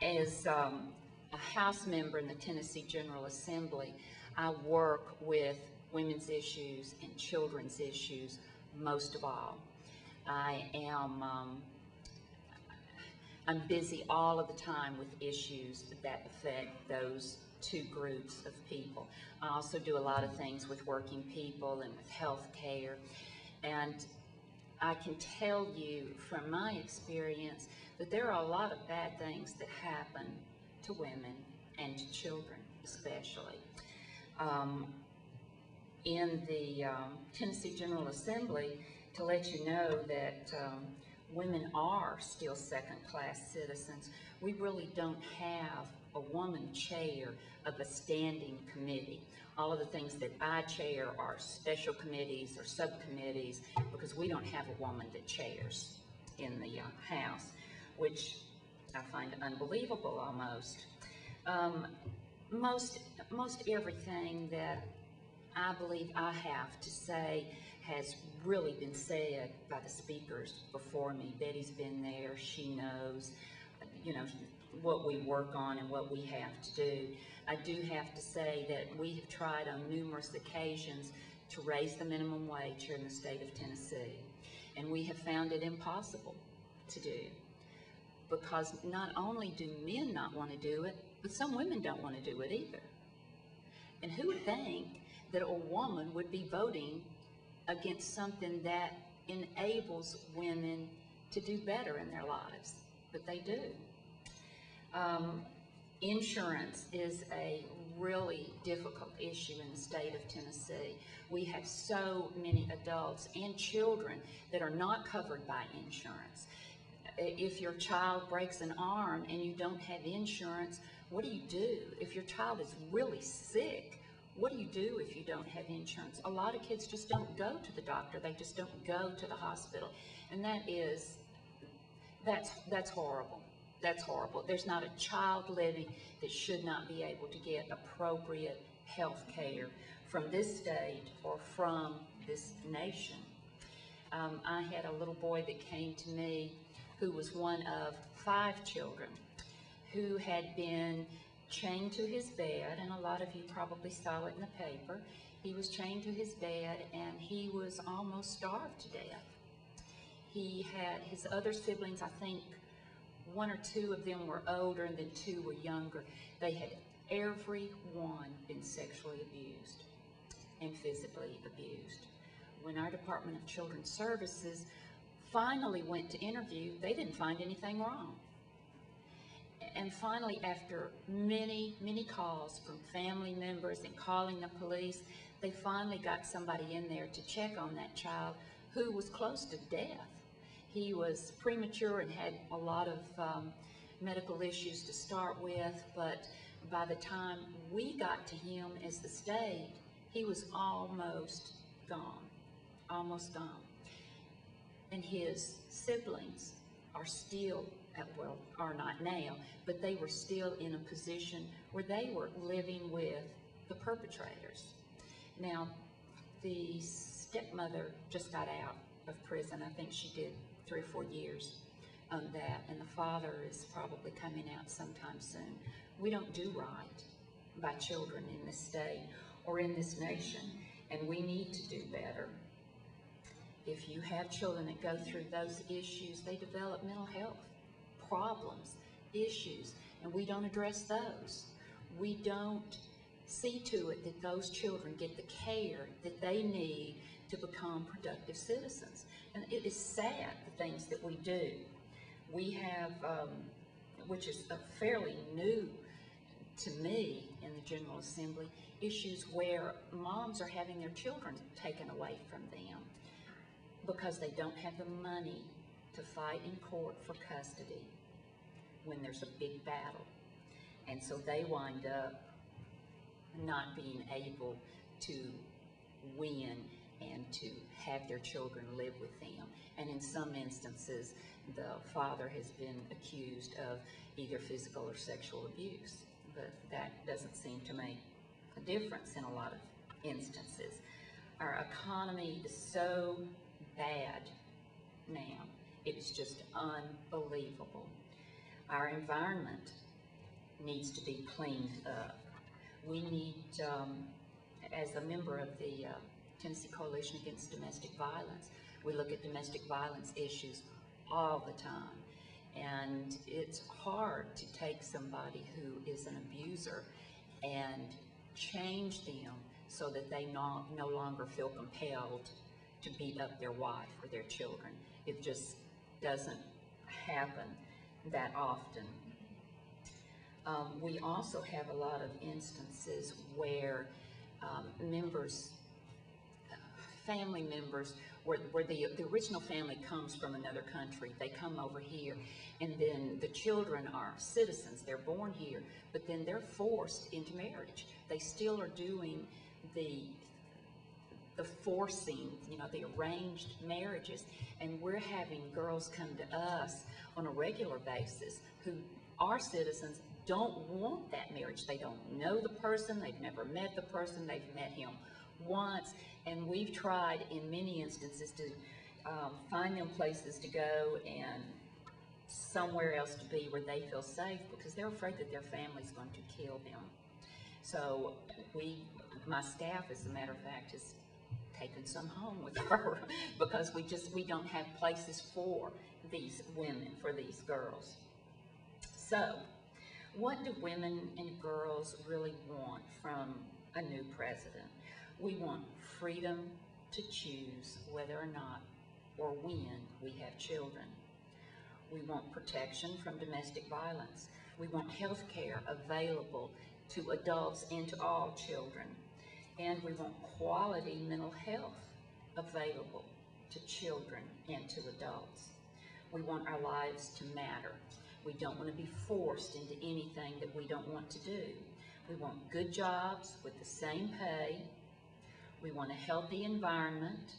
As a House member in the Tennessee General Assembly, I work with women's issues and children's issues most of all. I'm busy all of the time with issues that affect those two groups of people. I also do a lot of things with working people and with health care. And I can tell you from my experience that there are a lot of bad things that happen to women and to children especially. In the Tennessee General Assembly, to let you know that women are still second-class citizens, we really don't have a woman chair of a standing committee. All of the things that I chair are special committees or subcommittees because we don't have a woman that chairs in the House, which I find unbelievable almost. Most everything that I believe I have to say has really been said by the speakers before me. Betty's been there, she knows, you know, what we work on and what we have to do. I do have to say that we have tried on numerous occasions to raise the minimum wage here in the state of Tennessee, and we have found it impossible to do, because not only do men not want to do it, but some women don't want to do it either. And who would think that a woman would be voting against something that enables women to do better in their lives? But they do. Insurance is a really difficult issue in the state of Tennessee. We have so many adults and children that are not covered by insurance. If your child breaks an arm and you don't have insurance, what do you do? If your child is really sick, what do you do if you don't have insurance? A lot of kids just don't go to the doctor. They just don't go to the hospital. And that's horrible. That's horrible. There's not a child living that should not be able to get appropriate health care from this state or from this nation. I had a little boy that came to me who was one of 5 children who had been chained to his bed, and a lot of you probably saw it in the paper. He was chained to his bed and he was almost starved to death. He had his other siblings, I think 1 or 2 of them were older and then 2 were younger. They had everyone been sexually abused and physically abused. When our Department of Children's Services finally went to interview, they didn't find anything wrong. And finally, after many, many calls from family members and calling the police, they finally got somebody in there to check on that child who was close to death. He was premature and had a lot of medical issues to start with, but by the time we got to him as the state, he was almost gone, almost gone. And his siblings are still, well, are not now, but they were still in a position where they were living with the perpetrators. Now, the stepmother just got out of prison. I think she did 3 or 4 years on that, and the father is probably coming out sometime soon. We don't do right by children in this state or in this nation, and we need to do better. If you have children that go through those issues, they develop mental health problems, issues, and we don't address those. We don't see to it that those children get the care that they need to become productive citizens. And it is sad, the things that we do. We have, which is fairly new to me in the General Assembly, issues where moms are having their children taken away from them because they don't have the money to fight in court for custody when there's a big battle. And so they wind up not being able to win and to have their children live with them. And in some instances, the father has been accused of either physical or sexual abuse. But that doesn't seem to make a difference in a lot of instances. Our economy is so bad now. It is just unbelievable. Our environment needs to be cleaned up. We need, as a member of the Tennessee Coalition Against Domestic Violence, we look at domestic violence issues all the time. And it's hard to take somebody who is an abuser and change them so that they no longer feel compelled to beat up their wife or their children. It just doesn't happen that often. We also have a lot of instances where family members, where the original family comes from another country, they come over here, and then the children are citizens, they're born here, but then they're forced into marriage. They still are doing the forcing, the arranged marriages, and we're having girls come to us on a regular basis who are citizens, don't want that marriage. They don't know the person, they've never met the person, they've met him once, and we've tried in many instances to find them places to go and somewhere else to be where they feel safe, because they're afraid that their family's going to kill them. So my staff, as a matter of fact, has taken some home with her because we don't have places for these women, for these girls. So what do women and girls really want from a new president? We want freedom to choose whether or not or when we have children. We want protection from domestic violence. We want health care available to adults and to all children. And we want quality mental health available to children and to adults. We want our lives to matter. We don't want to be forced into anything that we don't want to do. We want good jobs with the same pay. We want a healthy environment.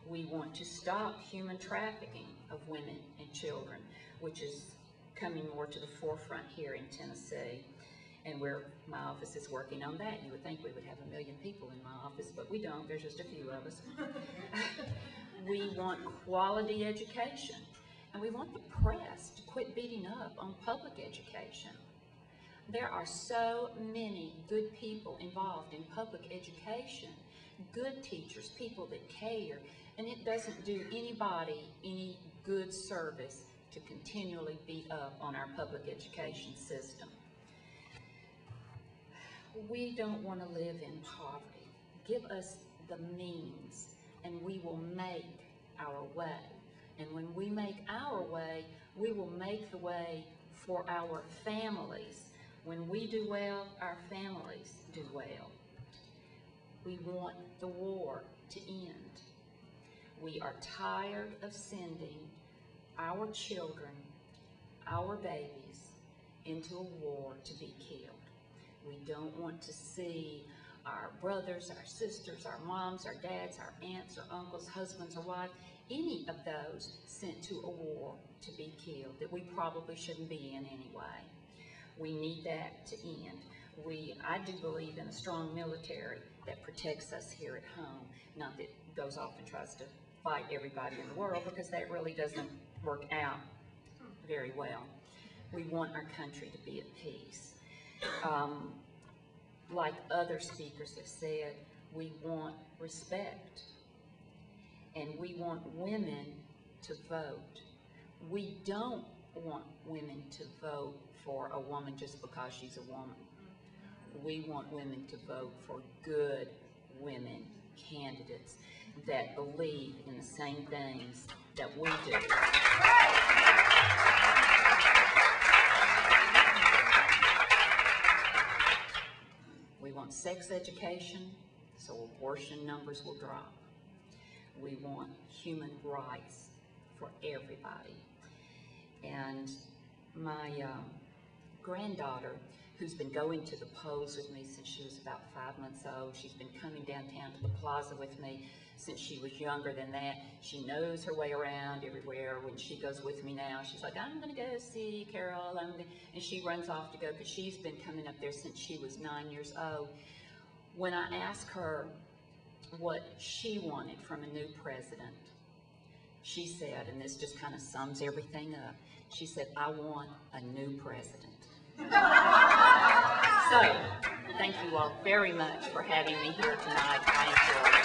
We want to stop human trafficking of women and children, which is coming more to the forefront here in Tennessee, and where my office is working on that. You would think we would have 1 million people in my office, but we don't. There's just a few of us. We want quality education, and we want the press to quit beating up on public education. There are so many good people involved in public education, good teachers, people that care, and it doesn't do anybody any good service to continually beat up on our public education system. We don't want to live in poverty. Give us the means, and we will make our way. And when we make our way, we will make the way for our families. When we do well, our families do well. We want the war to end. We are tired of sending our children, our babies, into a war to be killed. We don't want to see our brothers, our sisters, our moms, our dads, our aunts, our uncles, husbands, or wives, any of those sent to a war to be killed that we probably shouldn't be in anyway. We need that to end. I do believe in a strong military that protects us here at home, not that goes off and tries to fight everybody in the world, because that really doesn't work out very well. We want our country to be at peace. Like other speakers have said, we want respect, and we want women to vote. We don't want women to vote for a woman just because she's a woman. We want women to vote for good women candidates that believe in the same things that we do. We want sex education so abortion numbers will drop. We want human rights for everybody. And my granddaughter, who's been going to the polls with me since she was about 5 months old, she's been coming downtown to the plaza with me since she was younger than that. She knows her way around everywhere. When she goes with me now, she's like, I'm going to go see Carol, and she runs off to go, because she's been coming up there since she was 9 years old. When I asked her what she wanted from a new president, she said, and this just kind of sums everything up, she said, I want a new president. So, thank you all very much for having me here tonight. I enjoyed it.